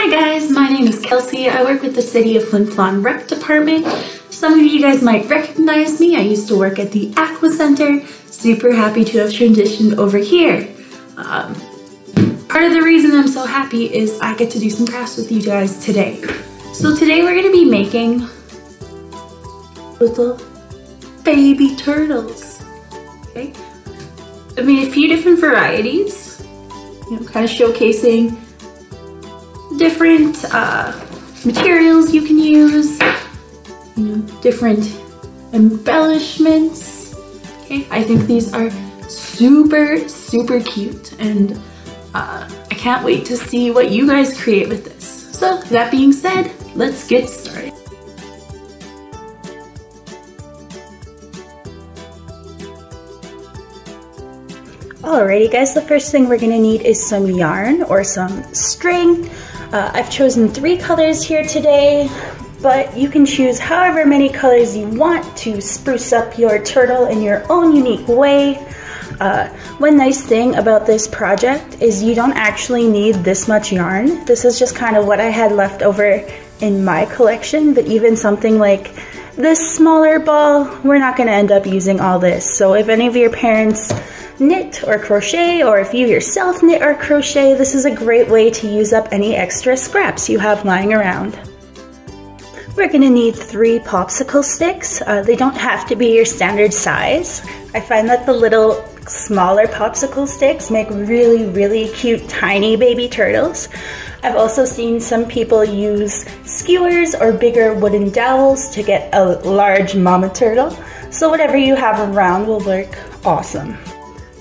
Hi guys, my name is Kelcey. I work with the City of Flin Flon Rec Department. Some of you guys might recognize me. I used to work at the Aqua Center. Super happy to have transitioned over here. Part of the reason I'm so happy is I get to do some crafts with you guys today. So today we're going to be making little baby turtles. Okay, I made a few different varieties, kind of showcasing different materials you can use, different embellishments. Okay, I think these are super cute, and I can't wait to see what you guys create with this. So that being said, let's get started. Alrighty guys, the first thing we're going to need is some yarn or some string. I've chosen 3 colors here today, but you can choose however many colors you want to spruce up your turtle in your own unique way. One nice thing about this project is you don't actually need this much yarn. This is just kind of what I had left over in my collection, but even something like this smaller ball, we're not going to end up using all this. So if any of your parents knit or crochet, or if you yourself knit or crochet, this is a great way to use up any extra scraps you have lying around. We're going to need 3 popsicle sticks. They don't have to be your standard size. I find that the little smaller popsicle sticks make really cute tiny baby turtles. I've also seen some people use skewers or bigger wooden dowels to get a large mama turtle. So whatever you have around will work awesome.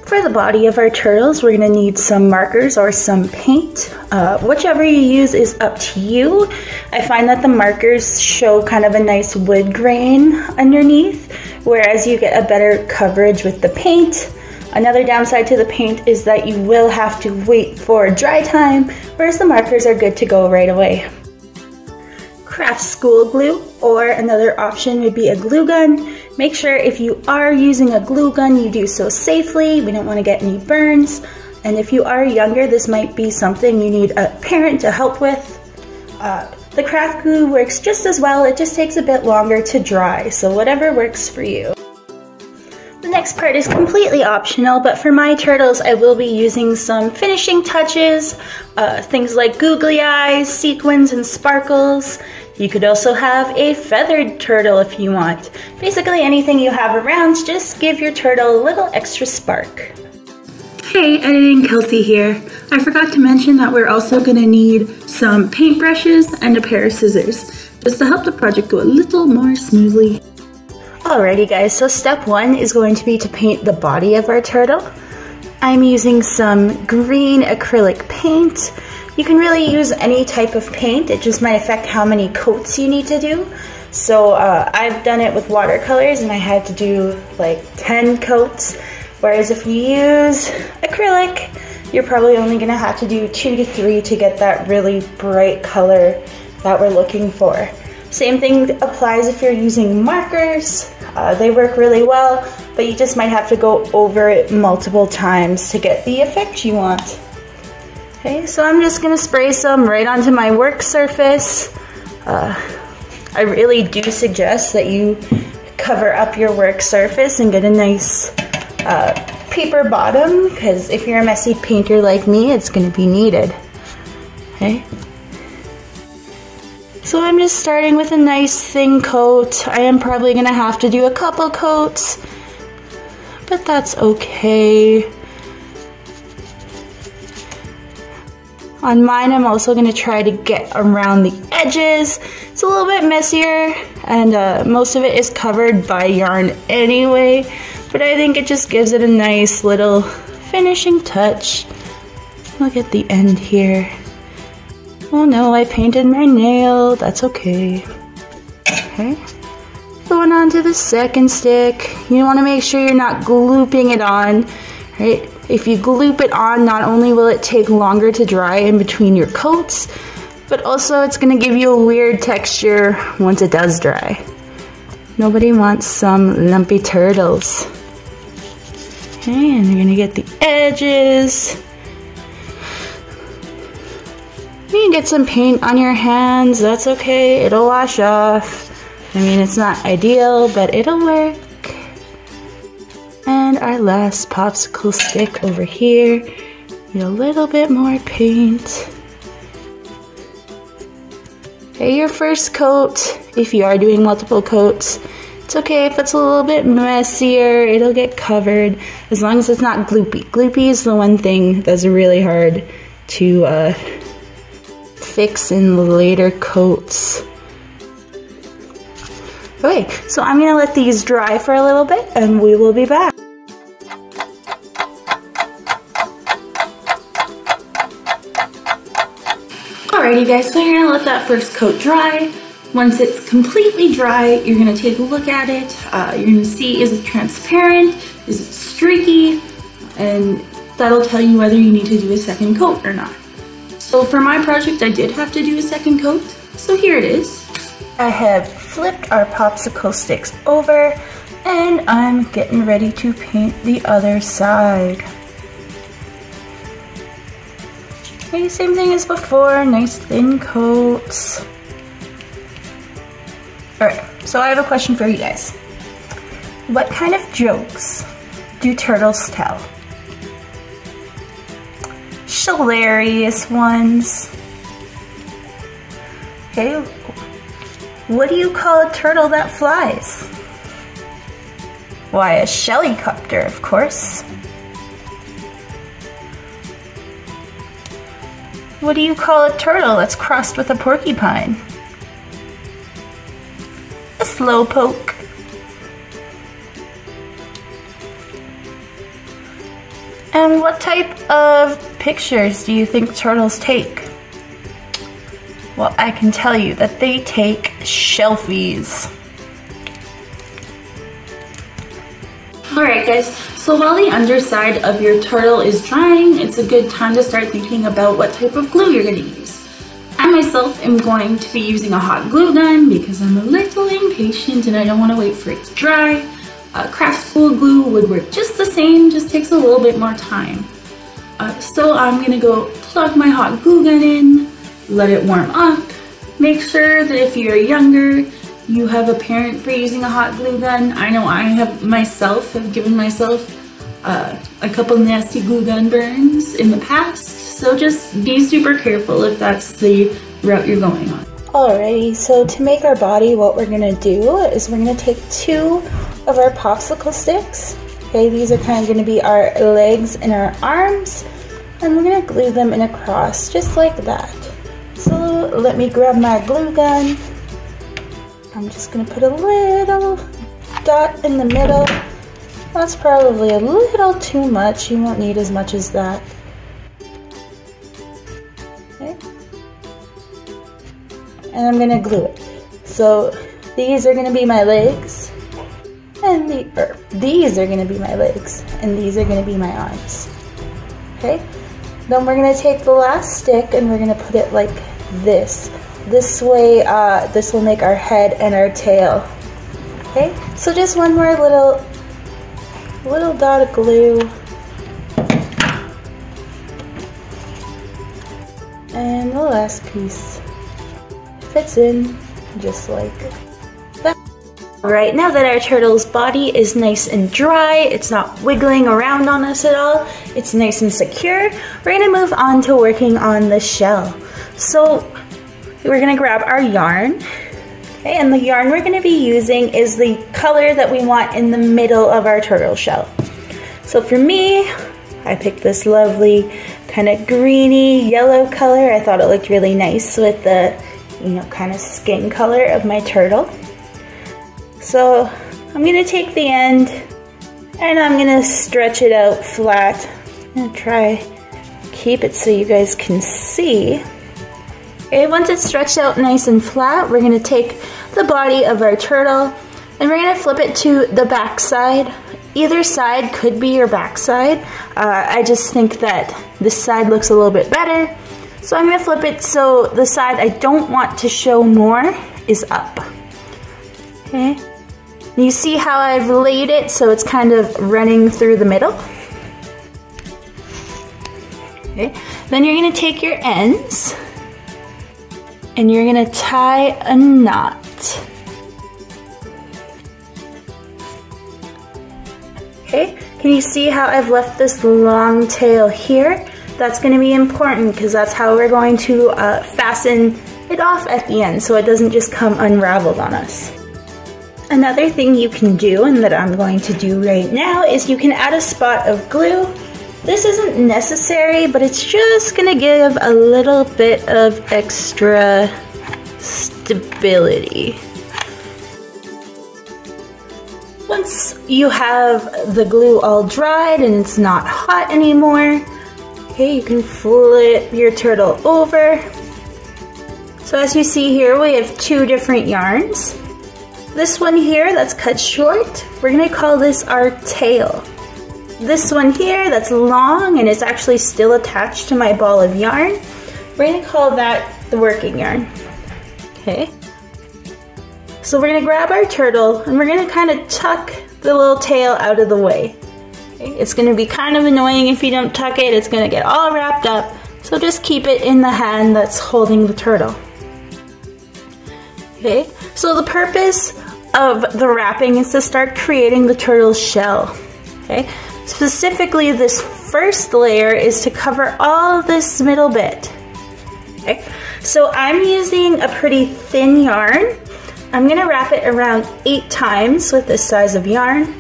For the body of our turtles, we're going to need some markers or some paint. Whichever you use is up to you. I find that the markers show kind of a nice wood grain underneath, whereas you get a better coverage with the paint. Another downside to the paint is that you will have to wait for dry time, whereas the markers are good to go right away. Craft school glue, or another option would be a glue gun. Make sure if you are using a glue gun, you do so safely. We don't want to get any burns. And if you are younger, this might be something you need a parent to help with. The craft glue works just as well. It just takes a bit longer to dry, so whatever works for you. The next part is completely optional, but for my turtles, I will be using some finishing touches, things like googly eyes, sequins, and sparkles. You could also have a feathered turtle if you want. Basically anything you have around, just give your turtle a little extra spark. Hey, Editing Kelcey here. I forgot to mention that we're also going to need some paintbrushes and a pair of scissors, just to help the project go a little more smoothly. Alrighty guys, so step 1 is going to be to paint the body of our turtle. I'm using some green acrylic paint. You can really use any type of paint, it just might affect how many coats you need to do. So I've done it with watercolors and I had to do like 10 coats, whereas if you use acrylic, you're probably only going to have to do 2 to 3 to get that really bright color that we're looking for. Same thing applies if you're using markers. They work really well, but you just might have to go over it multiple times to get the effect you want. Okay, so I'm just going to spray some right onto my work surface. I really do suggest that you cover up your work surface and get a nice paper bottom, because if you're a messy painter like me, it's going to be needed. Okay. So I'm just starting with a nice thin coat. I am probably going to have to do a couple coats, but that's okay. On mine, I'm also going to try to get around the edges. It's a little bit messier, and most of it is covered by yarn anyway, but I think it just gives it a nice little finishing touch. Look at the end here. Oh no, I painted my nail. That's okay. Okay. Going on to the second stick. You want to make sure you're not glooping it on, right? If you gloop it on, not only will it take longer to dry in between your coats, but also it's going to give you a weird texture once it does dry. Nobody wants some lumpy turtles. Okay, and you're going to get the edges. You can get some paint on your hands, that's okay, it'll wash off. I mean, it's not ideal, but it'll work. And our last popsicle stick over here. Need a little bit more paint. Okay, your first coat, if you are doing multiple coats, it's okay if it's a little bit messier, it'll get covered, as long as it's not gloopy. Gloopy is the one thing that's really hard to fix in the later coats. Okay, so I'm gonna let these dry for a little bit and we will be back. Alrighty guys, so you're gonna let that first coat dry. Once it's completely dry, you're gonna take a look at it. You're gonna see, is it transparent? Is it streaky? And that'll tell you whether you need to do a second coat or not. So for my project, I did have to do a second coat. So here it is. I have flipped our popsicle sticks over and I'm getting ready to paint the other side. Okay, same thing as before, nice thin coats. Alright, so I have a question for you guys. What kind of jokes do turtles tell? Hilarious ones. Okay, what do you call a turtle that flies? Why, a shellycopter, of course. What do you call a turtle that's crossed with a porcupine? A slowpoke. And what type of pictures do you think turtles take? Well, I can tell you that they take shelfies. Alright guys, so while the underside of your turtle is drying, it's a good time to start thinking about what type of glue you're going to use. I myself am going to be using a hot glue gun because I'm a little impatient and I don't want to wait for it to dry. Craft school glue would work just the same, just takes a little bit more time. So I'm going to go plug my hot glue gun in, let it warm up. Make sure that if you're younger, you have a parent for using a hot glue gun. I know I have given myself a couple nasty glue gun burns in the past, so just be super careful if that's the route you're going on. Alrighty, so to make our body, what we're gonna do is we're gonna take 2 of our popsicle sticks. Okay, these are kind of gonna be our legs and our arms, and we're gonna glue them in a cross, just like that. So let me grab my glue gun. I'm just gonna put a little dot in the middle. That's probably a little too much. You won't need as much as that. Okay. And I'm gonna glue it. So these are gonna be my legs, and these are gonna be my legs, and these are gonna be my arms. Okay. Then we're gonna take the last stick and we're gonna put it like this. This way, this will make our head and our tail. Okay, so just one more little dot of glue. And the last piece fits in just like that. Alright, now that our turtle's body is nice and dry, it's not wiggling around on us at all, it's nice and secure, we're gonna move on to working on the shell. So we're gonna grab our yarn, okay, and the yarn we're gonna be using is the color that we want in the middle of our turtle shell. So for me, I picked this lovely kind of greeny yellow color. I thought it looked really nice with the, kind of skin color of my turtle. So I'm gonna take the end and I'm gonna stretch it out flat. I'm gonna try keep it so you guys can see. Okay, once it's stretched out nice and flat, we're gonna take the body of our turtle and we're gonna flip it to the back side. Either side could be your back side. I just think that this side looks a little bit better. So I'm gonna flip it so the side I don't want to show more is up. Okay, and you see how I've laid it so it's kind of running through the middle? Okay, then you're gonna take your ends and you're gonna tie a knot. Okay, can you see how I've left this long tail here? That's gonna be important because that's how we're going to fasten it off at the end so it doesn't just come unraveled on us. Another thing you can do, and that I'm going to do right now, is you can add a spot of glue. This isn't necessary, but it's just gonna give a little bit of extra stability. Once you have the glue all dried and it's not hot anymore, okay, you can flip your turtle over. So as you see here, we have two different yarns. This one here that's cut short, we're gonna call this our tail. This one here that's long and is actually still attached to my ball of yarn, we're gonna call that the working yarn. Okay. So we're gonna grab our turtle and we're gonna kind of tuck the little tail out of the way. Okay. It's gonna be kind of annoying if you don't tuck it, it's gonna get all wrapped up. So just keep it in the hand that's holding the turtle. Okay, so the purpose of the wrapping is to start creating the turtle's shell. Okay, specifically this first layer is to cover all this middle bit. Okay, so I'm using a pretty thin yarn. I'm gonna wrap it around 8 times with this size of yarn,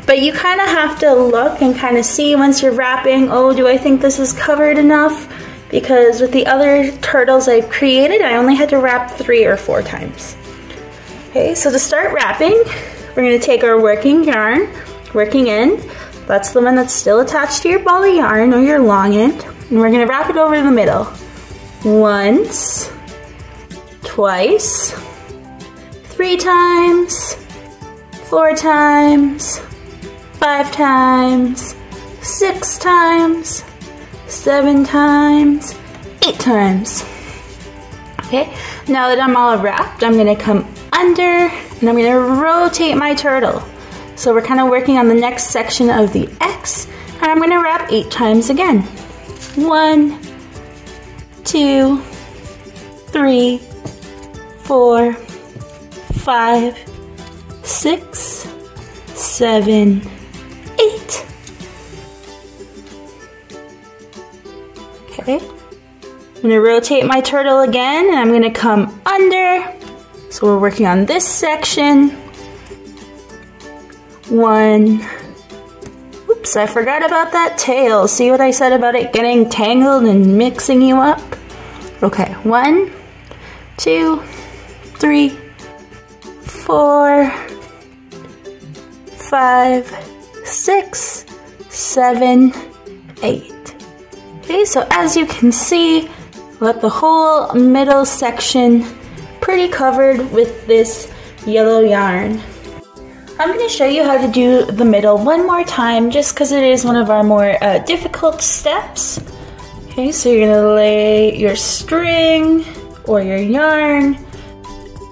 but you kind of have to look and kind of see once you're wrapping, oh, do I think this is covered enough? Because with the other turtles I've created, I only had to wrap 3 or 4 times. Okay, so to start wrapping, we're gonna take our working yarn, working end, that's the one that's still attached to your ball of yarn or your long end, and we're gonna wrap it over the middle. Once, twice, 3 times, 4 times, 5 times, 6 times, 7 times, 8 times. Okay, now that I'm all wrapped, I'm gonna come under and I'm gonna rotate my turtle. So we're kind of working on the next section of the X, and I'm gonna wrap 8 times again. 1, 2, 3, 4, 5, 6, 7, 8. Okay, I'm gonna rotate my turtle again and I'm gonna come under. So we're working on this section. 1. Oops, I forgot about that tail. See what I said about it getting tangled and mixing you up? Okay, 1, 2, 3, 4, 5, 6, 7, 8. Okay, so as you can see, let the whole middle section pretty covered with this yellow yarn. I'm going to show you how to do the middle one more time just because it is one of our more difficult steps. Okay, so you're going to lay your string or your yarn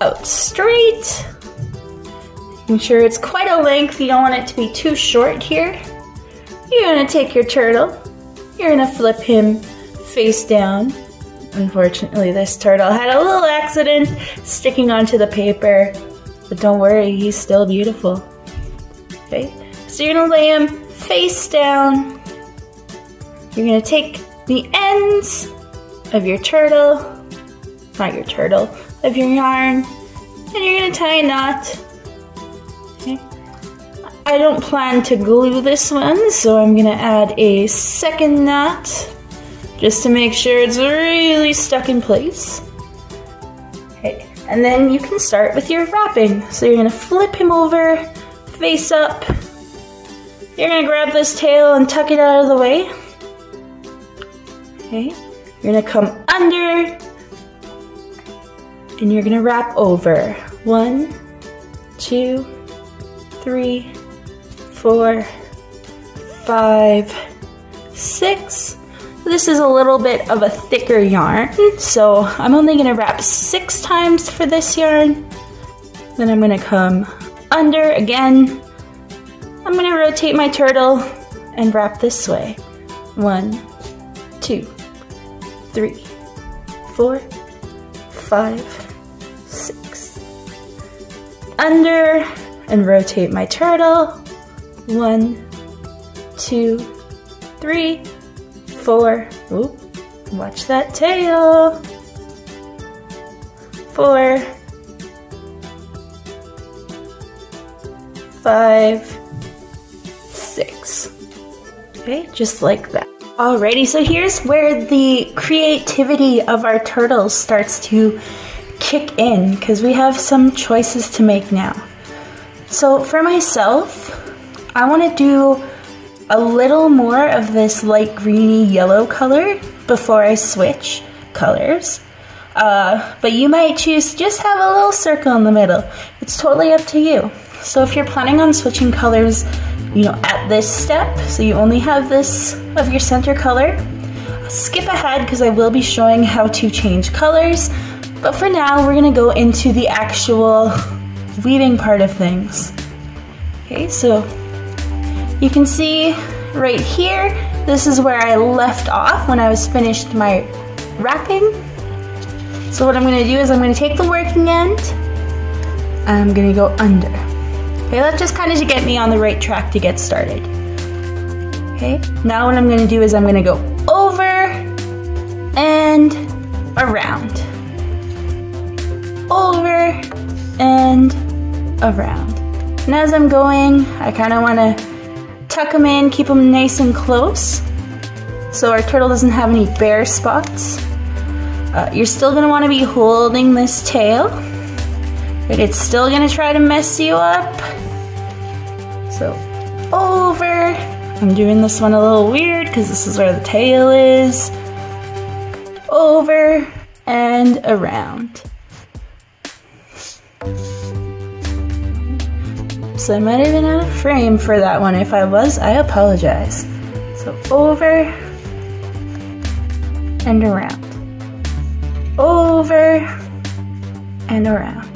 out straight. Make sure it's quite a length, you don't want it to be too short here. You're going to take your turtle, you're going to flip him face down. Unfortunately, this turtle had a little accident sticking onto the paper, but don't worry, he's still beautiful. Okay, so you're gonna lay him face down. You're gonna take the ends of your turtle, not your turtle, of your yarn, and you're gonna tie a knot. Okay. I don't plan to glue this one, so I'm gonna add a second knot, just to make sure it's really stuck in place. Okay, and then you can start with your wrapping. So you're gonna flip him over, face up. You're gonna grab this tail and tuck it out of the way. Okay, you're gonna come under, and you're gonna wrap over. 1, 2, 3, 4, 5, 6. This is a little bit of a thicker yarn, so I'm only gonna wrap 6 times for this yarn. Then I'm gonna come under again. I'm gonna rotate my turtle and wrap this way. 1, 2, 3, 4, 5, 6. Under, and rotate my turtle. 1, 2, 3, 4. Oop, watch that tail. 4, 5, 6. Okay, just like that. Alrighty, so here's where the creativity of our turtles starts to kick in, because we have some choices to make now. So for myself, I want to do a little more of this light greeny yellow color before I switch colors. But you might choose to just have a little circle in the middle. It's totally up to you. So if you're planning on switching colors, you know, at this step, so you only have this of your center color, skip ahead because I will be showing how to change colors. But for now, we're gonna go into the actual weaving part of things. Okay, so you can see right here, this is where I left off when I was finished my wrapping. So what I'm gonna do is I'm gonna take the working end, and I'm gonna go under. Okay, that's just kind of to get me on the right track to get started. Okay, now what I'm gonna do is I'm gonna go over and around. Over and around. And as I'm going, I kind of want to tuck them in, keep them nice and close, so our turtle doesn't have any bare spots. You're still going to want to be holding this tail, but it's still going to try to mess you up. So over, I'm doing this one a little weird because this is where the tail is. Over and around. So I might have been out of frame for that one. If I was, I apologize. So over and around. Over and around.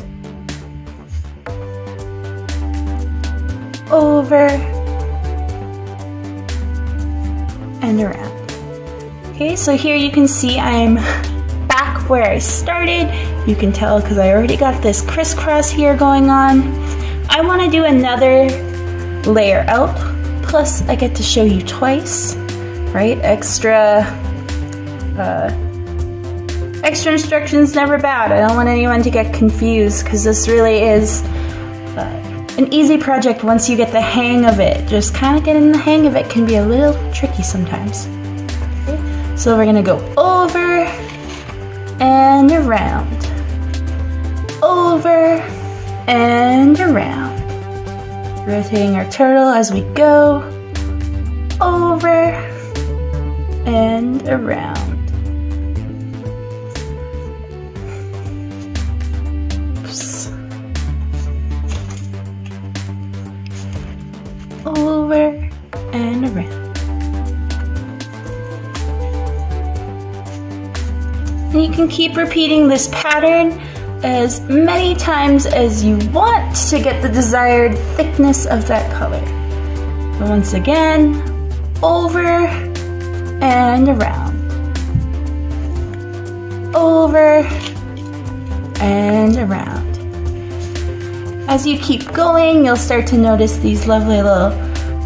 Over and around. Okay, so here you can see I'm back where I started. You can tell because I already got this crisscross here going on. I want to do another layer out, plus I get to show you twice, right? Extra instructions never bad. I don't want anyone to get confused because this really is an easy project once you get the hang of it. Just kind of getting the hang of it can be a little tricky sometimes. Okay. So we're gonna go over and around. Over and around. Rotating our turtle as we go. Over and around. Oops. Over and around. And you can keep repeating this pattern as many times as you want to get the desired thickness of that color. But once again, over and around. Over and around. As you keep going, you'll start to notice these lovely little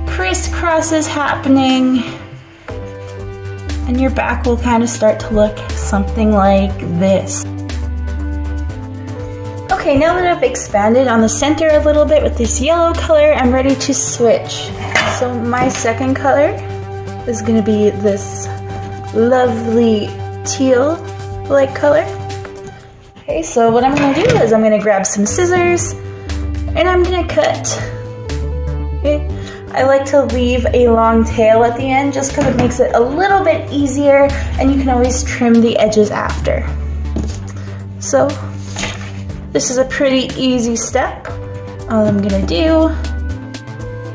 crisscrosses happening, and your back will kind of start to look something like this. Okay, now that I've expanded on the center a little bit with this yellow color, I'm ready to switch. So my second color is going to be this lovely teal-like color. Okay, so what I'm going to do is I'm going to grab some scissors and I'm going to cut. Okay, I like to leave a long tail at the end just because it makes it a little bit easier, and you can always trim the edges after. So this is a pretty easy step. All I'm gonna do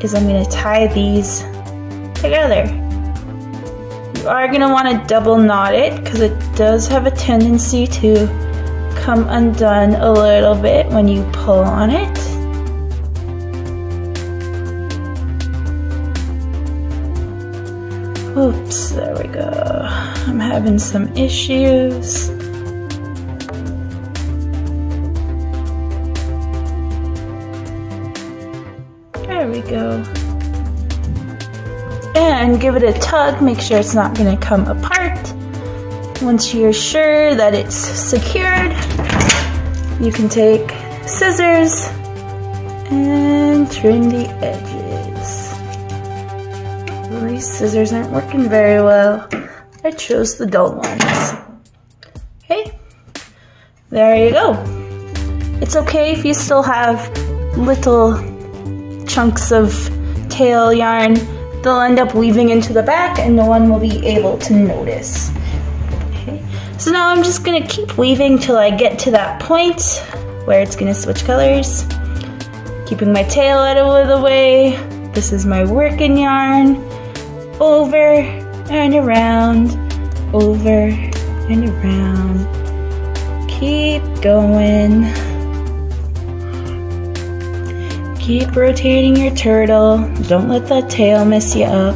is I'm gonna tie these together. You are gonna wanna double knot it because it does have a tendency to come undone a little bit when you pull on it. Oops, there we go. I'm having some issues. give it a tug, make sure it's not gonna come apart. Once you're sure that it's secured, you can take scissors and trim the edges. These scissors aren't working very well. I chose the dull ones. Okay, there you go. It's okay if you still have little chunks of tail yarn. They'll end up weaving into the back and no one will be able to notice. Okay. So now I'm just gonna keep weaving till I get to that point where it's gonna switch colors. Keeping my tail out of the way. This is my working yarn. Over and around, over and around. Keep going. Keep rotating your turtle. Don't let the tail mess you up.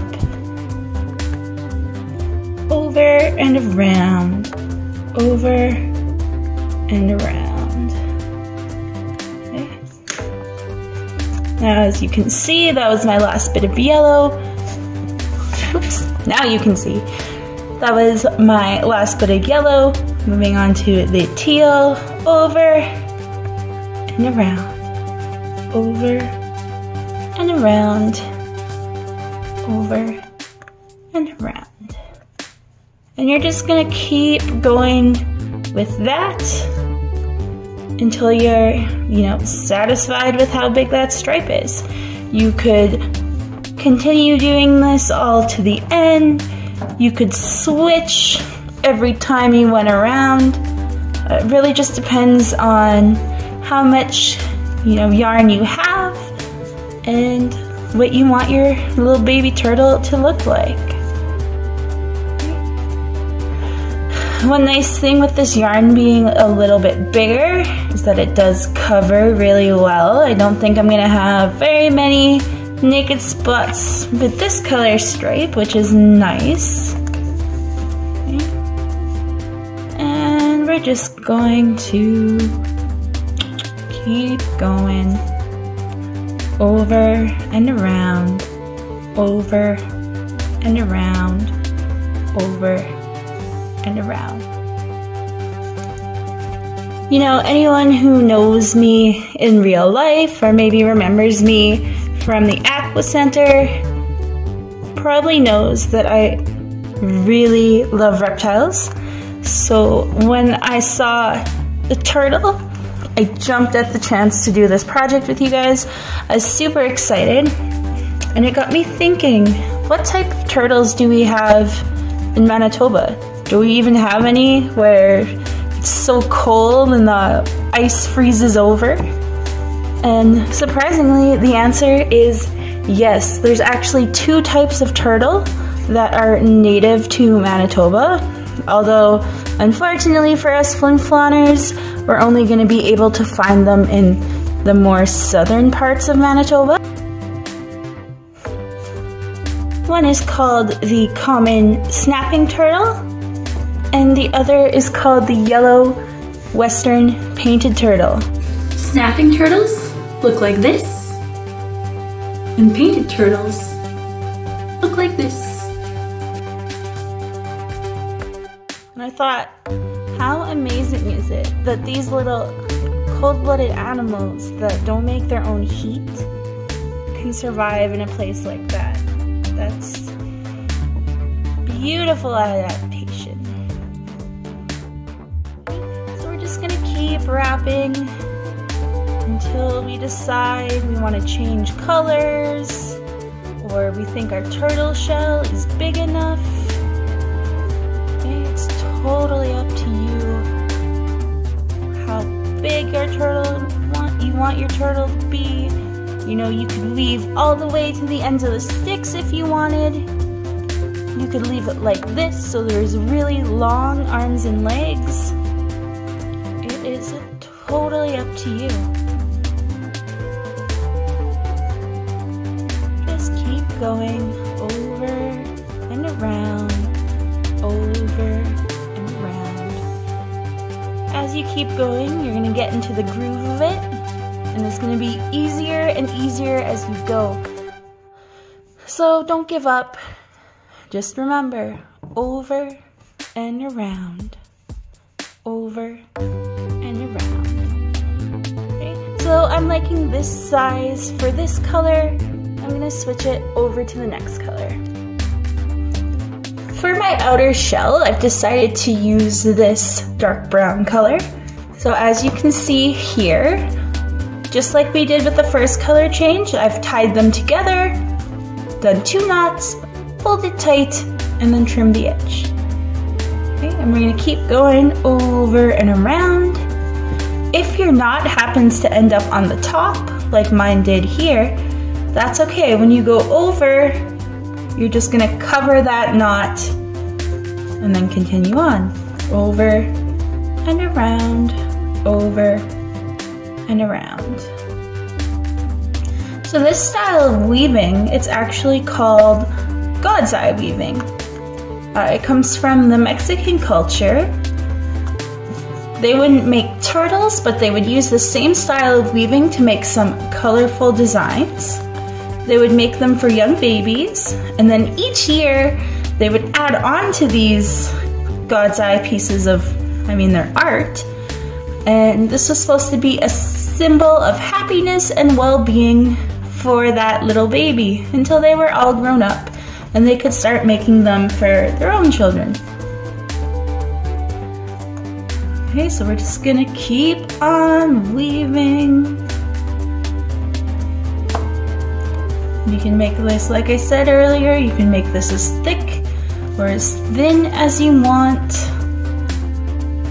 Over and around, over and around. Okay. Now, as you can see, that was my last bit of yellow. Oops, now you can see. That was my last bit of yellow. Moving on to the teal, over and around. Over and around, over and around. And you're just gonna keep going with that until you're, satisfied with how big that stripe is. You could continue doing this all to the end. You could switch every time you went around. It really just depends on how much yarn you have and what you want your little baby turtle to look like. One nice thing with this yarn being a little bit bigger is that it does cover really well. I don't think I'm gonna have very many naked spots with this color stripe, which is nice. Okay. And we're just going to keep going over and around, over and around, over and around. Anyone who knows me in real life or maybe remembers me from the Aqua Center probably knows that I really love reptiles. So when I saw the turtle, I jumped at the chance to do this project with you guys. I was super excited, and it got me thinking, what type of turtles do we have in Manitoba? Do we even have any where it's so cold and the ice freezes over? And surprisingly, the answer is yes. There's actually 2 types of turtle that are native to Manitoba, although unfortunately for us Flin Flonners, we're only going to be able to find them in the more southern parts of Manitoba. One is called the common snapping turtle, and the other is called the yellow western painted turtle. Snapping turtles look like this, and painted turtles look like this. And I thought, how amazing is it that these little cold-blooded animals that don't make their own heat can survive in a place like that? That's beautiful adaptation. So we're just gonna keep wrapping until we decide we want to change colors, or we think our turtle shell is big enough. It's totally up to you how big your turtle you want your turtle to be. You could weave all the way to the ends of the sticks if you wanted. You could leave it like this so there's really long arms and legs. It is totally up to you. Just keep going over and around, over and around. As you keep going, you're gonna get into the groove of it, and it's gonna be easier and easier as you go. So don't give up. Just remember, over and around, over and around. Okay, so I'm liking this size for this color. I'm gonna switch it over to the next color. For my outer shell, I've decided to use this dark brown color. So as you can see here, just like we did with the first color change, I've tied them together, done 2 knots, pulled it tight, and then trimmed the edge. Okay, and we're gonna keep going over and around. If your knot happens to end up on the top, like mine did here, that's okay. When you go over, you're just gonna cover that knot and then continue on. Over and around, over and around. So this style of weaving, it's actually called God's eye weaving. It comes from the Mexican culture. They wouldn't make turtles, but they would use the same style of weaving to make some colorful designs. They would make them for young babies, and then each year they would add on to these God's eye pieces of, their art. And this was supposed to be a symbol of happiness and well-being for that little baby until they were all grown up and they could start making them for their own children. Okay, so we're just gonna keep on weaving. You can make this, like I said earlier, you can make this as thick or as thin as you want.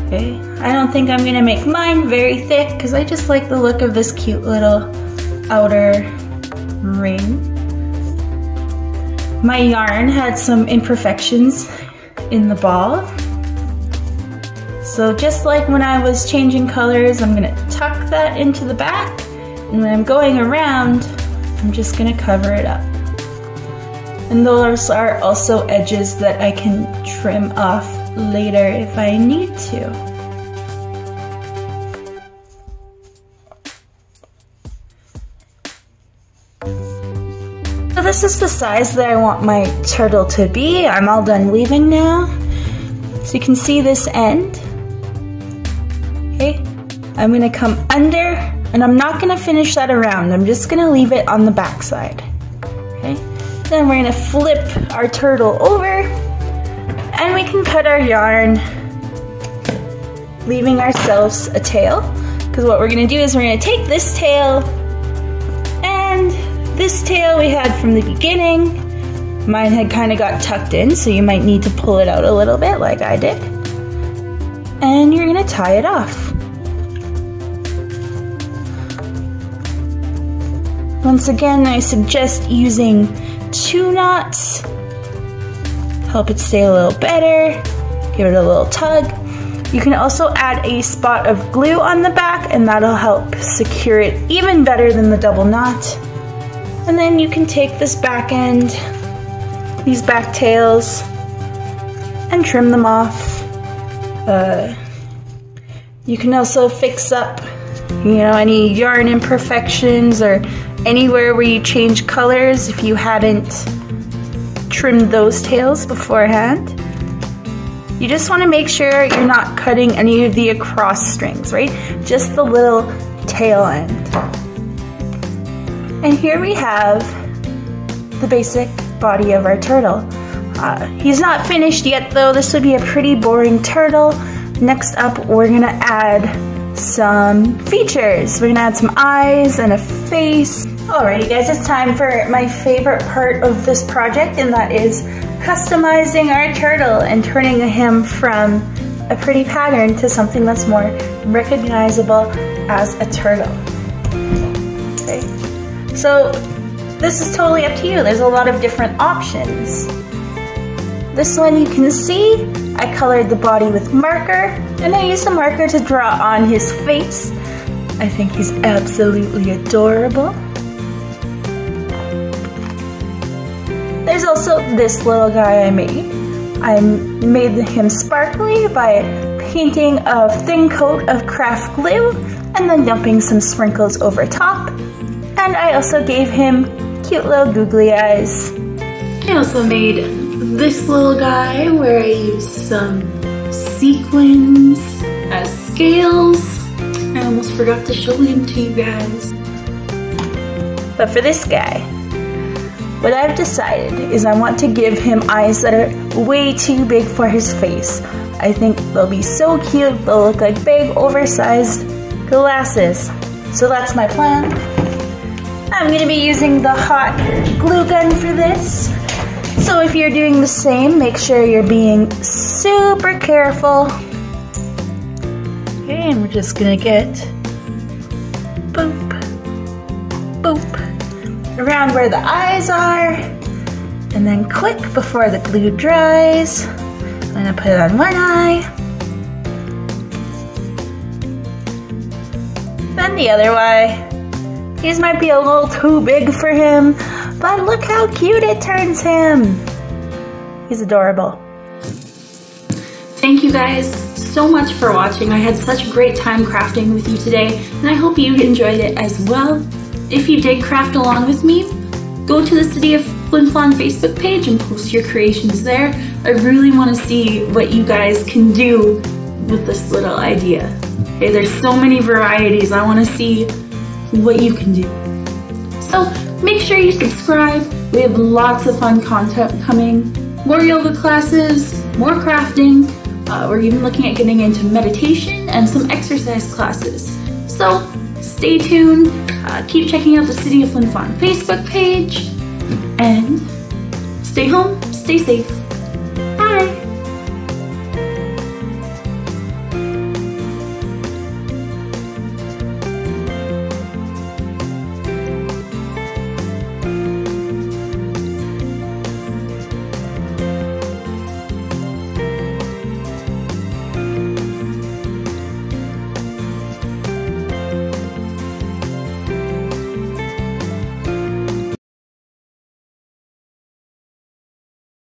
Okay, I don't think I'm gonna make mine very thick because I just like the look of this cute little outer ring. My yarn had some imperfections in the ball. So just like when I was changing colors, I'm gonna tuck that into the back, and when I'm going around, I'm just gonna cover it up. And those are also edges that I can trim off later if I need to. So this is the size that I want my turtle to be. I'm all done weaving now. So you can see this end. Okay, I'm gonna come under, and I'm not gonna finish that around. I'm just gonna leave it on the back side. Okay, then we're gonna flip our turtle over, and we can cut our yarn, leaving ourselves a tail. Because what we're gonna do is we're gonna take this tail, and this tail we had from the beginning. Mine had kind of got tucked in, so you might need to pull it out a little bit like I did. And you're gonna tie it off. Once again, I suggest using 2 knots. Help it stay a little better. Give it a little tug. You can also add a spot of glue on the back, and that'll help secure it even better than the double knot. And then you can take this back end, these back tails, and trim them off. You can also fix up, any yarn imperfections or anywhere where you change colors if you hadn't trimmed those tails beforehand. You just want to make sure you're not cutting any of the across strings, right? Just the little tail end. And here we have the basic body of our turtle. He's not finished yet though. This would be a pretty boring turtle. Next up, we're gonna add some features. We're gonna add some eyes and a face. Alrighty guys, it's time for my favorite part of this project, and that is customizing our turtle and turning him from a pretty pattern to something that's more recognizable as a turtle. Okay, so this is totally up to you. There's a lot of different options. This one you can see, I colored the body with marker, and I used a marker to draw on his face. I think he's absolutely adorable. There's also this little guy I made. I made him sparkly by painting a thin coat of craft glue and then dumping some sprinkles over top. And I also gave him cute little googly eyes. I also made this little guy where I used some sequins as scales. I almost forgot to show him to you guys. But for this guy, what I've decided is I want to give him eyes that are way too big for his face. I think they'll be so cute, they'll look like big, oversized glasses. So that's my plan. I'm going to be using the hot glue gun for this. So if you're doing the same, make sure you're being super careful. Okay, and we're just going to get boop, boop, around where the eyes are. And then quick before the glue dries, I'm going to put it on one eye. Then the other eye. These might be a little too big for him, but look how cute it turns him. He's adorable. Thank you guys so much for watching. I had such a great time crafting with you today, and I hope you enjoyed it as well. If you did craft along with me, go to the City of Flin Flon Facebook page and post your creations there. I really want to see what you guys can do with this little idea. Okay, there's so many varieties. I want to see what you can do. So make sure you subscribe. We have lots of fun content coming. More yoga classes, more crafting. We're even looking at getting into meditation and some exercise classes. So stay tuned. Keep checking out the City of Flin Flon Facebook page. And stay home, stay safe.